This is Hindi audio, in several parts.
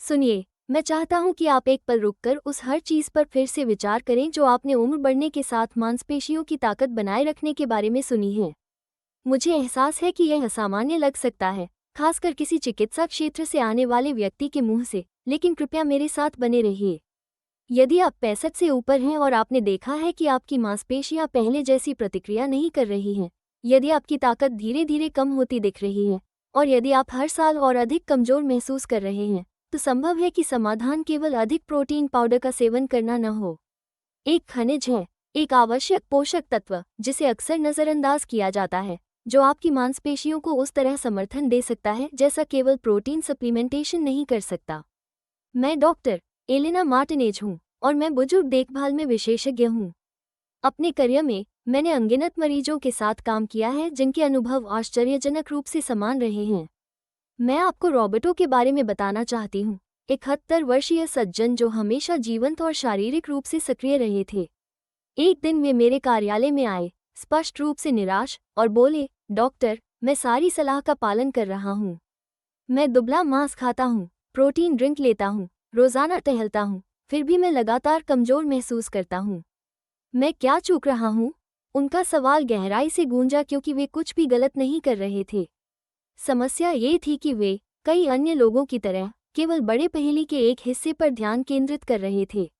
सुनिए, मैं चाहता हूँ कि आप एक पल रुककर उस हर चीज़ पर फिर से विचार करें जो आपने उम्र बढ़ने के साथ मांसपेशियों की ताकत बनाए रखने के बारे में सुनी है। मुझे एहसास है कि यह असामान्य लग सकता है, खासकर किसी चिकित्सा क्षेत्र से आने वाले व्यक्ति के मुंह से, लेकिन कृपया मेरे साथ बने रहिए। यदि आप 65 से ऊपर हैं और आपने देखा है कि आपकी मांसपेशियां पहले जैसी प्रतिक्रिया नहीं कर रही हैं, यदि आपकी ताकत धीरे धीरे कम होती दिख रही है, और यदि आप हर साल और अधिक कमजोर महसूस कर रहे हैं, तो संभव है कि समाधान केवल अधिक प्रोटीन पाउडर का सेवन करना न हो। एक खनिज है, एक आवश्यक पोषक तत्व जिसे अक्सर नज़रअंदाज किया जाता है, जो आपकी मांसपेशियों को उस तरह समर्थन दे सकता है जैसा केवल प्रोटीन सप्लीमेंटेशन नहीं कर सकता। मैं डॉक्टर एलेना मार्टिनेज हूँ और मैं बुजुर्ग देखभाल में विशेषज्ञ हूँ। अपने करियर में मैंने अनगिनत मरीजों के साथ काम किया है जिनके अनुभव आश्चर्यजनक रूप से समान रहे हैं। मैं आपको रॉबर्टो के बारे में बताना चाहती हूँ, 71 वर्षीय सज्जन जो हमेशा जीवंत और शारीरिक रूप से सक्रिय रहे थे। एक दिन वे मेरे कार्यालय में आए, स्पष्ट रूप से निराश, और बोले, डॉक्टर, मैं सारी सलाह का पालन कर रहा हूँ। मैं दुबला मांस खाता हूँ, प्रोटीन ड्रिंक लेता हूँ, रोजाना टहलता हूँ, फिर भी मैं लगातार कमजोर महसूस करता हूँ। मैं क्या चूक रहा हूँ? उनका सवाल गहराई से गूंजा क्योंकि वे कुछ भी गलत नहीं कर रहे थे। समस्या ये थी कि वे, कई अन्य लोगों की तरह, केवल बड़े पहेली के एक हिस्से पर ध्यान केंद्रित कर रहे थे।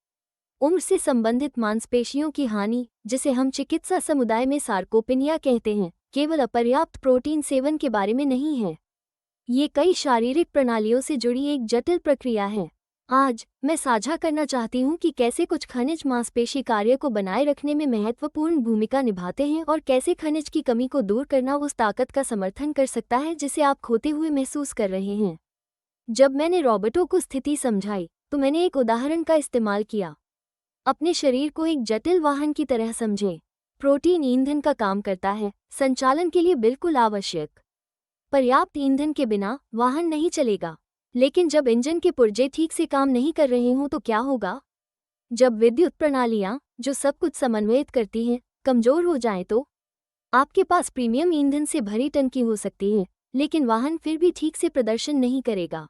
उम्र से संबंधित मांसपेशियों की हानि, जिसे हम चिकित्सा समुदाय में सार्कोपेनिया कहते हैं, केवल अपर्याप्त प्रोटीन सेवन के बारे में नहीं है। ये कई शारीरिक प्रणालियों से जुड़ी एक जटिल प्रक्रिया है। आज मैं साझा करना चाहती हूँ कि कैसे कुछ खनिज मांसपेशी कार्य को बनाए रखने में महत्वपूर्ण भूमिका निभाते हैं और कैसे खनिज की कमी को दूर करना उस ताकत का समर्थन कर सकता है जिसे आप खोते हुए महसूस कर रहे हैं। जब मैंने रॉबर्टो को स्थिति समझाई, तो मैंने एक उदाहरण का इस्तेमाल किया। अपने शरीर को एक जटिल वाहन की तरह समझें। प्रोटीन ईंधन का काम करता है, संचालन के लिए बिल्कुल आवश्यक। पर्याप्त ईंधन के बिना वाहन नहीं चलेगा। लेकिन जब इंजन के पुर्जे ठीक से काम नहीं कर रहे हों तो क्या होगा? जब विद्युत प्रणालियां, जो सब कुछ समन्वयित करती हैं, कमजोर हो जाएं तो आपके पास प्रीमियम ईंधन से भरी टंकी हो सकती है, लेकिन वाहन फिर भी ठीक से प्रदर्शन नहीं करेगा।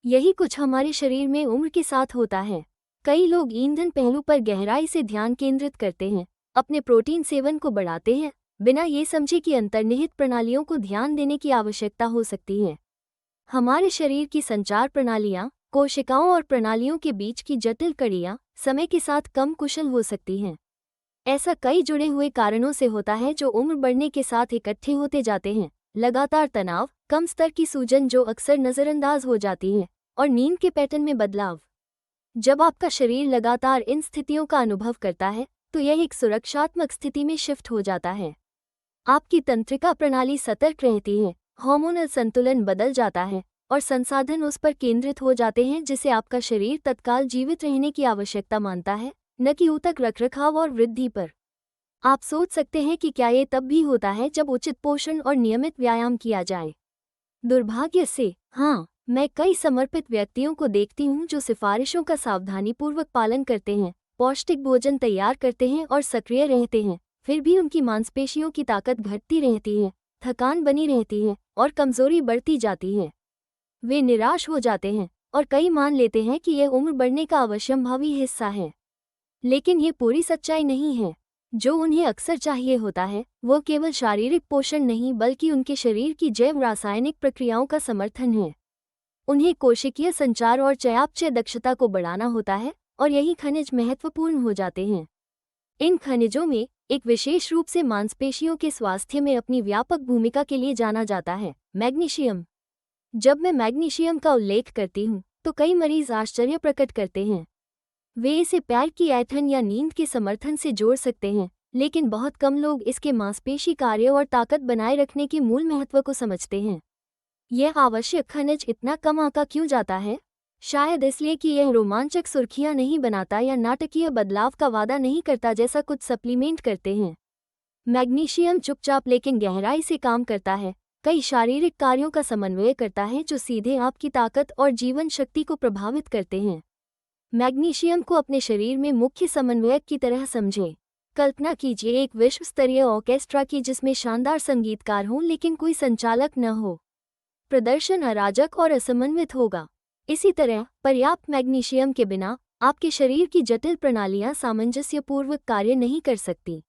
यही कुछ हमारे शरीर में उम्र के साथ होता है। कई लोग ईंधन पहलू पर गहराई से ध्यान केंद्रित करते हैं, अपने प्रोटीन सेवन को बढ़ाते हैं, बिना ये समझे कि अंतर्निहित प्रणालियों को ध्यान देने की आवश्यकता हो सकती है। हमारे शरीर की संचार प्रणालियां, कोशिकाओं और प्रणालियों के बीच की जटिल कड़ियां समय के साथ कम कुशल हो सकती हैं। ऐसा कई जुड़े हुए कारणों से होता है जो उम्र बढ़ने के साथ इकट्ठे होते जाते हैं। लगातार तनाव, कम स्तर की सूजन जो अक्सर नज़रअंदाज हो जाती है, और नींद के पैटर्न में बदलाव। जब आपका शरीर लगातार इन स्थितियों का अनुभव करता है, तो यह एक सुरक्षात्मक स्थिति में शिफ्ट हो जाता है। आपकी तंत्रिका प्रणाली सतर्क रहती है, हार्मोनल संतुलन बदल जाता है, और संसाधन उस पर केंद्रित हो जाते हैं जिसे आपका शरीर तत्काल जीवित रहने की आवश्यकता मानता है, न कि ऊतक रखरखाव और वृद्धि पर। आप सोच सकते हैं कि क्या ये तब भी होता है जब उचित पोषण और नियमित व्यायाम किया जाए? दुर्भाग्य से, हाँ। मैं कई समर्पित व्यक्तियों को देखती हूँ जो सिफारिशों का सावधानीपूर्वक पालन करते हैं, पौष्टिक भोजन तैयार करते हैं और सक्रिय रहते हैं, फिर भी उनकी मांसपेशियों की ताकत घटती रहती है, थकान बनी रहती है और कमजोरी बढ़ती जाती है। वे निराश हो जाते हैं और कई मान लेते हैं कि यह उम्र बढ़ने का अवश्यंभावी हिस्सा है। लेकिन ये पूरी सच्चाई नहीं है। जो उन्हें अक्सर चाहिए होता है, वो केवल शारीरिक पोषण नहीं बल्कि उनके शरीर की जैव रासायनिक प्रक्रियाओं का समर्थन है। उन्हें कोशिकीय संचार और चयापचय दक्षता को बढ़ाना होता है, और यही खनिज महत्वपूर्ण हो जाते हैं। इन खनिजों में एक विशेष रूप से मांसपेशियों के स्वास्थ्य में अपनी व्यापक भूमिका के लिए जाना जाता है, मैग्नीशियम। जब मैं मैग्नीशियम का उल्लेख करती हूँ, तो कई मरीज आश्चर्य प्रकट करते हैं। वे इसे पैर की ऐंठन या नींद के समर्थन से जोड़ सकते हैं, लेकिन बहुत कम लोग इसके मांसपेशी कार्य और ताकत बनाए रखने के मूल महत्व को समझते हैं। यह आवश्यक खनिज इतना कम आंका क्यों जाता है? शायद इसलिए कि यह रोमांचक सुर्खियां नहीं बनाता या नाटकीय बदलाव का वादा नहीं करता जैसा कुछ सप्लीमेंट करते हैं। मैग्नीशियम चुपचाप लेकिन गहराई से काम करता है, कई शारीरिक कार्यों का समन्वय करता है जो सीधे आपकी ताकत और जीवन शक्ति को प्रभावित करते हैं। मैग्नीशियम को अपने शरीर में मुख्य समन्वयक की तरह समझें। कल्पना कीजिए एक विश्व स्तरीय ऑर्केस्ट्रा की जिसमें शानदार संगीतकार हों लेकिन कोई संचालक न हो। प्रदर्शन अराजक और असमन्वित होगा। इसी तरह पर्याप्त मैग्नीशियम के बिना आपके शरीर की जटिल प्रणालियां सामंजस्यपूर्वक कार्य नहीं कर सकती।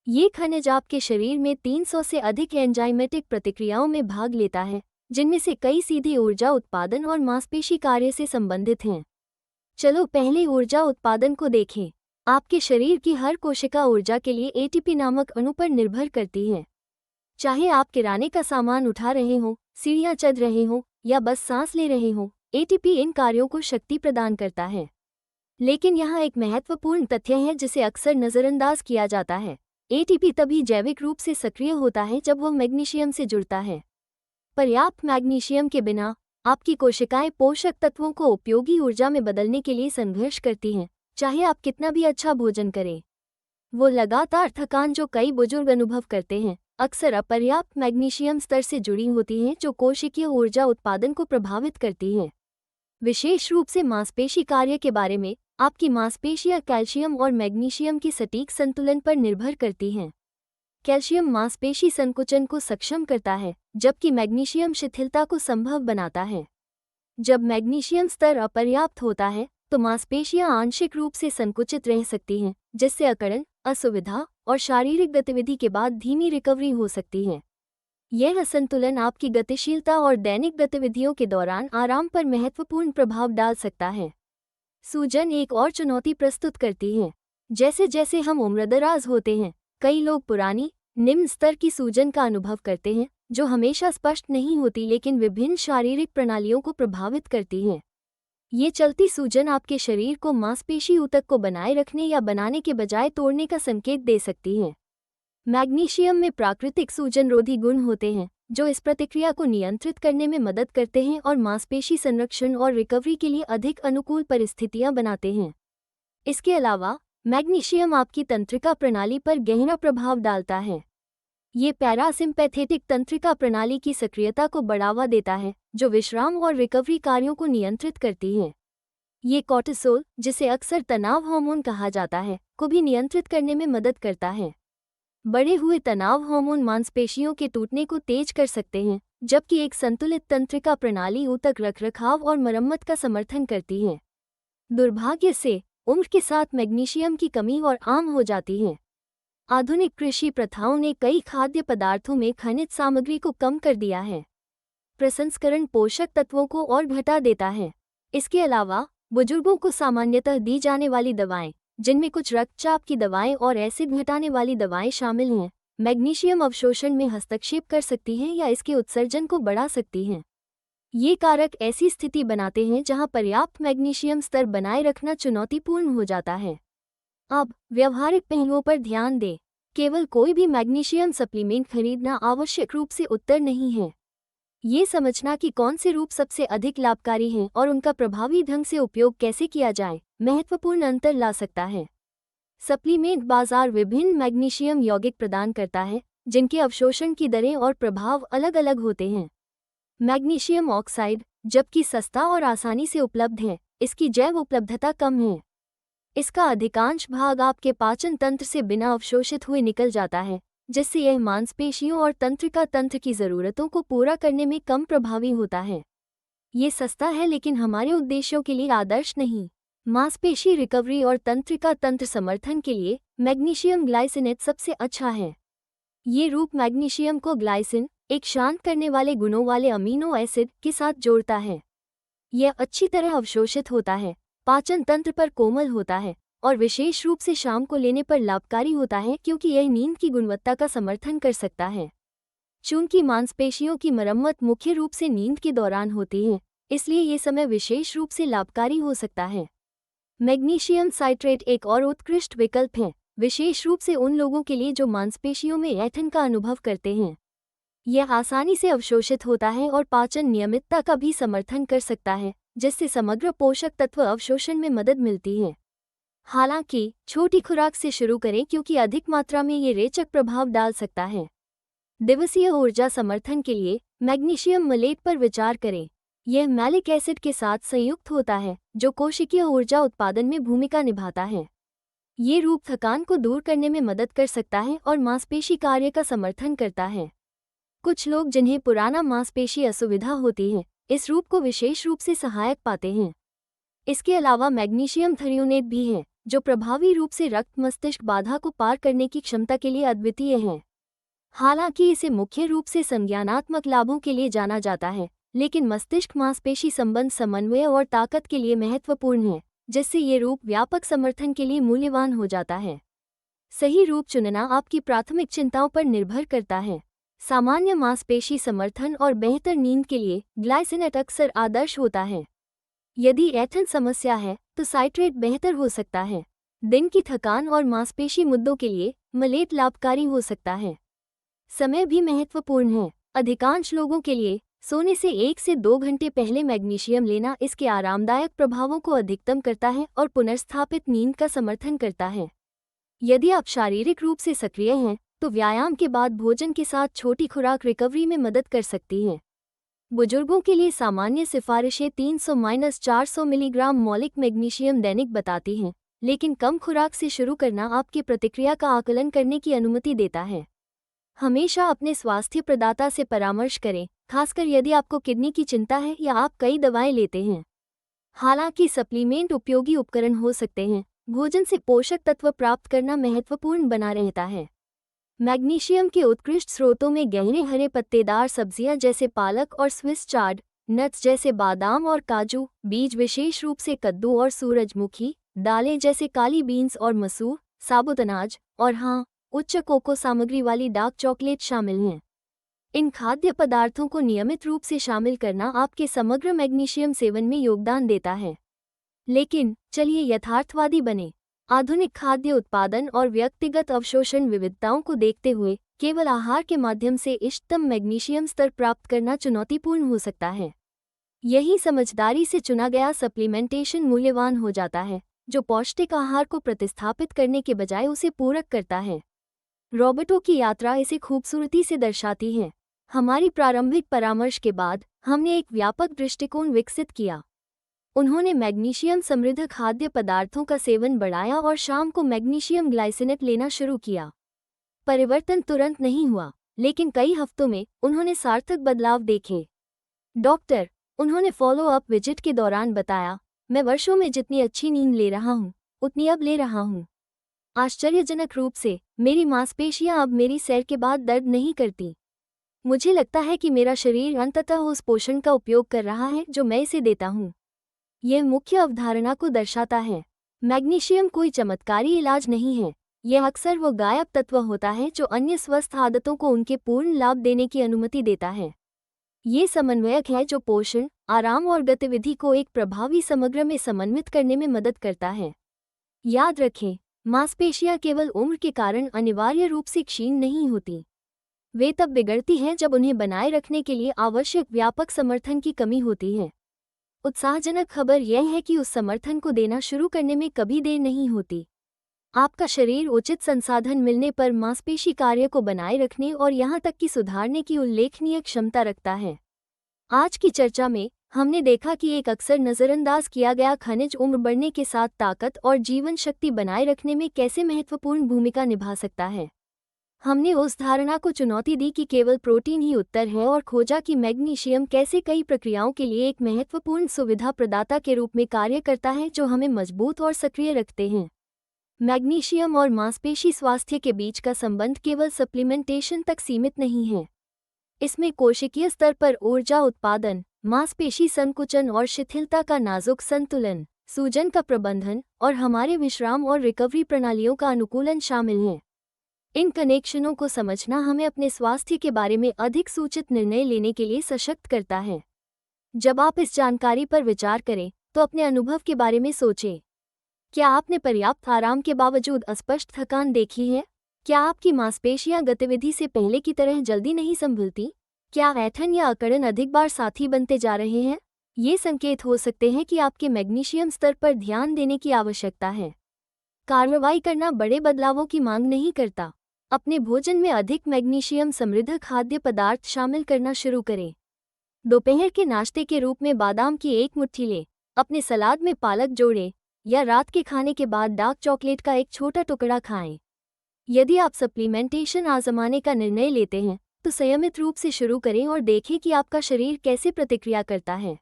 ये खनिज आपके शरीर में 300 से अधिक एंजाइमेटिक प्रतिक्रियाओं में भाग लेता है, जिनमें से कई सीधे ऊर्जा उत्पादन और मांसपेशी कार्य से संबंधित हैं। चलो पहले ऊर्जा उत्पादन को देखें। आपके शरीर की हर कोशिका ऊर्जा के लिए एटीपी नामक अणु पर निर्भर करती है। चाहे आप किराने का सामान उठा रहे हो, सीढ़ियां चढ़ रहे हो या बस सांस ले रहे हो, एटीपी इन कार्यों को शक्ति प्रदान करता है। लेकिन यहाँ एक महत्वपूर्ण तथ्य है जिसे अक्सर नज़रअंदाज किया जाता है। एटीपी तभी जैविक रूप से सक्रिय होता है जब वह मैग्नीशियम से जुड़ता है। पर्याप्त मैग्नीशियम के बिना आपकी कोशिकाएं पोषक तत्वों को उपयोगी ऊर्जा में बदलने के लिए संघर्ष करती हैं, चाहे आप कितना भी अच्छा भोजन करें। वो लगातार थकान जो कई बुजुर्ग अनुभव करते हैं, अक्सर अपर्याप्त मैग्नीशियम स्तर से जुड़ी होती हैं, जो कोशिकीय ऊर्जा उत्पादन को प्रभावित करती हैं। विशेष रूप से मांसपेशी कार्य के बारे में, आपकी मांसपेशियां कैल्शियम और मैग्नीशियम के सटीक संतुलन पर निर्भर करती हैं। कैल्शियम मांसपेशी संकुचन को सक्षम करता है, जबकि मैग्नीशियम शिथिलता को संभव बनाता है। जब मैग्नीशियम स्तर अपर्याप्त होता है, तो मांसपेशियां आंशिक रूप से संकुचित रह सकती हैं, जिससे अकड़न, असुविधा और शारीरिक गतिविधि के बाद धीमी रिकवरी हो सकती है। यह असंतुलन आपकी गतिशीलता और दैनिक गतिविधियों के दौरान आराम पर महत्वपूर्ण प्रभाव डाल सकता है। सूजन एक और चुनौती प्रस्तुत करती है। जैसे जैसे हम उम्रदराज होते हैं, कई लोग पुरानी, निम्न स्तर की सूजन का अनुभव करते हैं, जो हमेशा स्पष्ट नहीं होती लेकिन विभिन्न शारीरिक प्रणालियों को प्रभावित करती हैं। ये चलती सूजन आपके शरीर को मांसपेशी ऊतक को बनाए रखने या बनाने के बजाय तोड़ने का संकेत दे सकती है। मैग्नीशियम में प्राकृतिक सूजनरोधी गुण होते हैं, जो इस प्रतिक्रिया को नियंत्रित करने में मदद करते हैं और मांसपेशी संरक्षण और रिकवरी के लिए अधिक अनुकूल परिस्थितियां बनाते हैं। इसके अलावा मैग्नीशियम आपकी तंत्रिका प्रणाली पर गहरा प्रभाव डालता है। ये पैरासिम्पैथेटिक तंत्रिका प्रणाली की सक्रियता को बढ़ावा देता है, जो विश्राम और रिकवरी कार्यों को नियंत्रित करती है। ये कॉर्टिसोल, जिसे अक्सर तनाव हार्मोन कहा जाता है, को भी नियंत्रित करने में मदद करता है। बढ़े हुए तनाव हार्मोन मांसपेशियों के टूटने को तेज कर सकते हैं, जबकि एक संतुलित तंत्रिका प्रणाली ऊतक रखरखाव और मरम्मत का समर्थन करती है। दुर्भाग्य से उम्र के साथ मैग्नीशियम की कमी और आम हो जाती है। आधुनिक कृषि प्रथाओं ने कई खाद्य पदार्थों में खनिज सामग्री को कम कर दिया है। प्रसंस्करण पोषक तत्वों को और घटा देता है। इसके अलावा बुजुर्गों को सामान्यतः दी जाने वाली दवाएं, जिनमें कुछ रक्तचाप की दवाएं और एसिड घटाने वाली दवाएं शामिल हैं, मैग्नीशियम अवशोषण में हस्तक्षेप कर सकती हैं या इसके उत्सर्जन को बढ़ा सकती हैं। ये कारक ऐसी स्थिति बनाते हैं जहां पर्याप्त मैग्नीशियम स्तर बनाए रखना चुनौतीपूर्ण हो जाता है। अब व्यवहारिक पहलुओं पर ध्यान दें। केवल कोई भी मैग्नीशियम सप्लीमेंट खरीदना आवश्यक रूप से उत्तर नहीं है। ये समझना कि कौन से रूप सबसे अधिक लाभकारी हैं और उनका प्रभावी ढंग से उपयोग कैसे किया जाए, महत्वपूर्ण अंतर ला सकता है। सप्लीमेंट बाजार विभिन्न मैग्नीशियम यौगिक प्रदान करता है, जिनके अवशोषण की दरें और प्रभाव अलग अलग होते हैं। मैग्नीशियम ऑक्साइड, जबकि सस्ता और आसानी से उपलब्ध है, इसकी जैव उपलब्धता कम है। इसका अधिकांश भाग आपके पाचन तंत्र से बिना अवशोषित हुए निकल जाता है, जिससे यह मांसपेशियों और तंत्रिका तंत्र की ज़रूरतों को पूरा करने में कम प्रभावी होता है। ये सस्ता है लेकिन हमारे उद्देश्यों के लिए आदर्श नहीं। मांसपेशी रिकवरी और तंत्रिका तंत्र समर्थन के लिए मैग्नीशियम ग्लाइसिनेट सबसे अच्छा है। ये रूप मैग्नीशियम को ग्लाइसिन, एक शांत करने वाले गुणों वाले अमीनो एसिड, के साथ जोड़ता है। यह अच्छी तरह अवशोषित होता है, पाचन तंत्र पर कोमल होता है और विशेष रूप से शाम को लेने पर लाभकारी होता है, क्योंकि यह नींद की गुणवत्ता का समर्थन कर सकता है। चूंकि मांसपेशियों की मरम्मत मुख्य रूप से नींद के दौरान होती है, इसलिए ये समय विशेष रूप से लाभकारी हो सकता है। मैग्नीशियम साइट्रेट एक और उत्कृष्ट विकल्प है, विशेष रूप से उन लोगों के लिए जो मांसपेशियों में ऐंठन का अनुभव करते हैं। यह आसानी से अवशोषित होता है और पाचन नियमितता का भी समर्थन कर सकता है, जिससे समग्र पोषक तत्व अवशोषण में मदद मिलती है। हालांकि छोटी खुराक से शुरू करें, क्योंकि अधिक मात्रा में ये रेचक प्रभाव डाल सकता है। दिवसीय ऊर्जा समर्थन के लिए मैग्नीशियम मलेट पर विचार करें। यह मैलिक एसिड के साथ संयुक्त होता है, जो कोशिकीय ऊर्जा उत्पादन में भूमिका निभाता है। ये रूप थकान को दूर करने में मदद कर सकता है और मांसपेशी कार्य का समर्थन करता है। कुछ लोग जिन्हें पुराना मांसपेशी असुविधा होती है, इस रूप को विशेष रूप से सहायक पाते हैं। इसके अलावा मैग्नीशियम थ्रियोनेट भी है, जो प्रभावी रूप से रक्त मस्तिष्क बाधा को पार करने की क्षमता के लिए अद्वितीय है। हालांकि इसे मुख्य रूप से संज्ञानात्मक लाभों के लिए जाना जाता है, लेकिन मस्तिष्क मांसपेशी संबंध समन्वय और ताकत के लिए महत्वपूर्ण है, जिससे ये रूप व्यापक समर्थन के लिए मूल्यवान हो जाता है। सही रूप चुनना आपकी प्राथमिक चिंताओं पर निर्भर करता है। सामान्य मांसपेशी समर्थन और बेहतर नींद के लिए ग्लाइसिनेट अक्सर आदर्श होता है। यदि एथन समस्या है तो साइट्रेट बेहतर हो सकता है। दिन की थकान और मांसपेशी मुद्दों के लिए मलेट लाभकारी हो सकता है। समय भी महत्वपूर्ण है। अधिकांश लोगों के लिए सोने से 1 से 2 घंटे पहले मैग्नीशियम लेना इसके आरामदायक प्रभावों को अधिकतम करता है और पुनर्स्थापित नींद का समर्थन करता है। यदि आप शारीरिक रूप से सक्रिय हैं तो व्यायाम के बाद भोजन के साथ छोटी खुराक रिकवरी में मदद कर सकती है। बुजुर्गों के लिए सामान्य सिफारिशें 300-400 मिलीग्राम मौलिक मैग्नीशियम दैनिक बताती हैं, लेकिन कम खुराक से शुरू करना आपकी प्रतिक्रिया का आकलन करने की अनुमति देता है। हमेशा अपने स्वास्थ्य प्रदाता से परामर्श करें, खासकर यदि आपको किडनी की चिंता है या आप कई दवाएं लेते हैं। हालांकि सप्लीमेंट उपयोगी उपकरण हो सकते हैं, भोजन से पोषक तत्व प्राप्त करना महत्वपूर्ण बना रहता है। मैग्नीशियम के उत्कृष्ट स्रोतों में गहरे हरे पत्तेदार सब्जियां जैसे पालक और स्विस चार्ड, नट्स जैसे बादाम और काजू, बीज विशेष रूप से कद्दू और सूरजमुखी, दालें जैसे काली बीन्स और मसूर, साबुत अनाज और हाँ, उच्च कोको सामग्री वाली डार्क चॉकलेट शामिल हैं। इन खाद्य पदार्थों को नियमित रूप से शामिल करना आपके समग्र मैग्नीशियम सेवन में योगदान देता है। लेकिन चलिए यथार्थवादी बने। आधुनिक खाद्य उत्पादन और व्यक्तिगत अवशोषण विविधताओं को देखते हुए केवल आहार के माध्यम से इष्टतम मैग्नीशियम स्तर प्राप्त करना चुनौतीपूर्ण हो सकता है। यही समझदारी से चुना गया सप्लीमेंटेशन मूल्यवान हो जाता है, जो पौष्टिक आहार को प्रतिस्थापित करने के बजाय उसे पूरक करता है। रॉबर्टो की यात्रा इसे खूबसूरती से दर्शाती है। हमारी प्रारंभिक परामर्श के बाद हमने एक व्यापक दृष्टिकोण विकसित किया। उन्होंने मैग्नीशियम समृद्ध खाद्य पदार्थों का सेवन बढ़ाया और शाम को मैग्नीशियम ग्लाइसिनेट लेना शुरू किया। परिवर्तन तुरंत नहीं हुआ, लेकिन कई हफ्तों में उन्होंने सार्थक बदलाव देखे। डॉक्टर, उन्होंने फॉलो अप विजिट के दौरान बताया, मैं वर्षों में जितनी अच्छी नींद ले रहा हूँ, उतनी अब ले रहा हूँ। आश्चर्यजनक रूप से मेरी मांसपेशियां अब मेरी सैर के बाद दर्द नहीं करती। मुझे लगता है कि मेरा शरीर अंततः उस पोषण का उपयोग कर रहा है जो मैं इसे देता हूँ। यह मुख्य अवधारणा को दर्शाता है। मैग्नीशियम कोई चमत्कारी इलाज नहीं है, यह अक्सर वो गायब तत्व होता है जो अन्य स्वस्थ आदतों को उनके पूर्ण लाभ देने की अनुमति देता है। ये समन्वयक है जो पोषण, आराम और गतिविधि को एक प्रभावी समग्र में समन्वित करने में मदद करता है। याद रखें, मांसपेशियां केवल उम्र के कारण अनिवार्य रूप से क्षीण नहीं होती। वे तब बिगड़ती हैं जब उन्हें बनाए रखने के लिए आवश्यक व्यापक समर्थन की कमी होती है। उत्साहजनक खबर यह है कि उस समर्थन को देना शुरू करने में कभी देर नहीं होती। आपका शरीर उचित संसाधन मिलने पर मांसपेशी कार्य को बनाए रखने और यहाँ तक कि सुधारने की उल्लेखनीय क्षमता रखता है। आज की चर्चा में हमने देखा कि एक अक्सर नज़रअंदाज किया गया खनिज उम्र बढ़ने के साथ ताकत और जीवन शक्ति बनाए रखने में कैसे महत्वपूर्ण भूमिका निभा सकता है। हमने उस धारणा को चुनौती दी कि केवल प्रोटीन ही उत्तर है और खोजा कि मैग्नीशियम कैसे कई प्रक्रियाओं के लिए एक महत्वपूर्ण सुविधा प्रदाता के रूप में कार्य करता है जो हमें मजबूत और सक्रिय रखते हैं। मैग्नीशियम और मांसपेशी स्वास्थ्य के बीच का संबंध केवल सप्लीमेंटेशन तक सीमित नहीं है। इसमें कोशिकीय स्तर पर ऊर्जा उत्पादन, मांसपेशी संकुचन और शिथिलता का नाजुक संतुलन, सूजन का प्रबंधन और हमारे विश्राम और रिकवरी प्रणालियों का अनुकूलन शामिल है। इन कनेक्शनों को समझना हमें अपने स्वास्थ्य के बारे में अधिक सूचित निर्णय लेने के लिए सशक्त करता है। जब आप इस जानकारी पर विचार करें तो अपने अनुभव के बारे में सोचें। क्या आपने पर्याप्त आराम के बावजूद अस्पष्ट थकान देखी है? क्या आपकी मांसपेशियां गतिविधि से पहले की तरह जल्दी नहीं संभलती? क्या ऐंठन या अकड़न अधिक बार साथी बनते जा रहे हैं? ये संकेत हो सकते हैं कि आपके मैग्नीशियम स्तर पर ध्यान देने की आवश्यकता है। कार्रवाई करना बड़े बदलावों की मांग नहीं करता। अपने भोजन में अधिक मैग्नीशियम समृद्ध खाद्य पदार्थ शामिल करना शुरू करें। दोपहर के नाश्ते के रूप में बादाम की एक मुट्ठी लें, अपने सलाद में पालक जोड़ें या रात के खाने के बाद डार्क चॉकलेट का एक छोटा टुकड़ा खाएं। यदि आप सप्लीमेंटेशन आजमाने का निर्णय लेते हैं तो संयमित रूप से शुरू करें और देखें कि आपका शरीर कैसे प्रतिक्रिया करता है।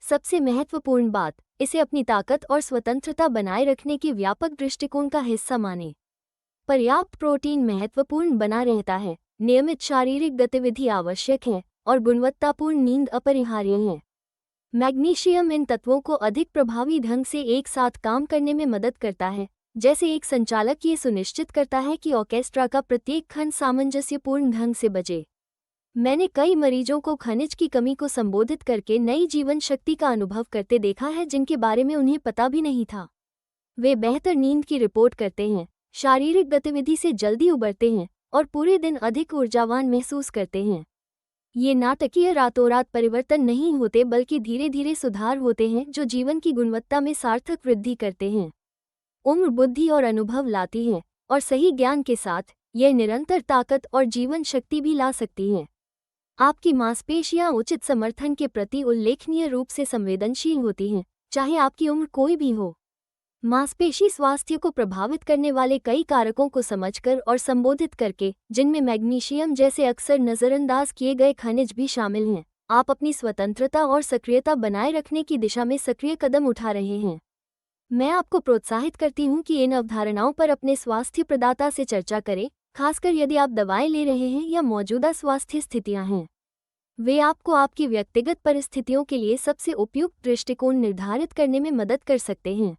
सबसे महत्वपूर्ण बात, इसे अपनी ताकत और स्वतंत्रता बनाए रखने के व्यापक दृष्टिकोण का हिस्सा मानें। पर्याप्त प्रोटीन महत्वपूर्ण बना रहता है, नियमित शारीरिक गतिविधि आवश्यक है और गुणवत्तापूर्ण नींद अपरिहार्य है। मैग्नीशियम इन तत्वों को अधिक प्रभावी ढंग से एक साथ काम करने में मदद करता है। जैसे एक संचालक ये सुनिश्चित करता है कि ऑर्केस्ट्रा का प्रत्येक खंड सामंजस्यपूर्ण ढंग से बजे। मैंने कई मरीजों को खनिज की कमी को संबोधित करके नई जीवन शक्ति का अनुभव करते देखा है जिनके बारे में उन्हें पता भी नहीं था। वे बेहतर नींद की रिपोर्ट करते हैं, शारीरिक गतिविधि से जल्दी उबरते हैं और पूरे दिन अधिक ऊर्जावान महसूस करते हैं। ये नाटकीय रातों रात परिवर्तन नहीं होते बल्कि धीरे धीरे सुधार होते हैं जो जीवन की गुणवत्ता में सार्थक वृद्धि करते हैं। उम्र बुद्धि और अनुभव लाती है और सही ज्ञान के साथ यह निरंतर ताकत और जीवन शक्ति भी ला सकती है। आपकी मांसपेशियां उचित समर्थन के प्रति उल्लेखनीय रूप से संवेदनशील होती हैं, चाहे आपकी उम्र कोई भी हो। मांसपेशी स्वास्थ्य को प्रभावित करने वाले कई कारकों को समझकर और संबोधित करके, जिनमें मैग्नीशियम जैसे अक्सर नज़रअंदाज किए गए खनिज भी शामिल हैं, आप अपनी स्वतंत्रता और सक्रियता बनाए रखने की दिशा में सक्रिय कदम उठा रहे हैं। मैं आपको प्रोत्साहित करती हूँ कि इन अवधारणाओं पर अपने स्वास्थ्य प्रदाता से चर्चा करें, खासकर यदि आप दवाएं ले रहे हैं या मौजूदा स्वास्थ्य स्थितियां हैं। वे आपको आपकी व्यक्तिगत परिस्थितियों के लिए सबसे उपयुक्त दृष्टिकोण निर्धारित करने में मदद कर सकते हैं।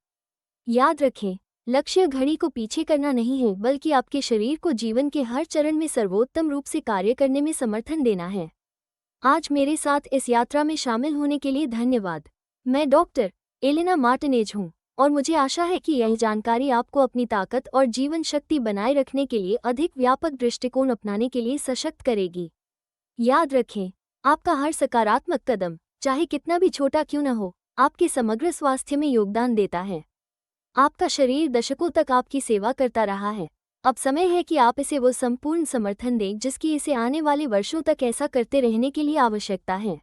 याद रखें, लक्ष्य घड़ी को पीछे करना नहीं है बल्कि आपके शरीर को जीवन के हर चरण में सर्वोत्तम रूप से कार्य करने में समर्थन देना है। आज मेरे साथ इस यात्रा में शामिल होने के लिए धन्यवाद। मैं डॉक्टर एलेना मार्टिनेज हूँ और मुझे आशा है कि यह जानकारी आपको अपनी ताकत और जीवन शक्ति बनाए रखने के लिए अधिक व्यापक दृष्टिकोण अपनाने के लिए सशक्त करेगी। याद रखें, आपका हर सकारात्मक कदम, चाहे कितना भी छोटा क्यों न हो, आपके समग्र स्वास्थ्य में योगदान देता है। आपका शरीर दशकों तक आपकी सेवा करता रहा है। अब समय है कि आप इसे वो संपूर्ण समर्थन दें जिसकी इसे आने वाले वर्षों तक ऐसा करते रहने के लिए आवश्यकता है।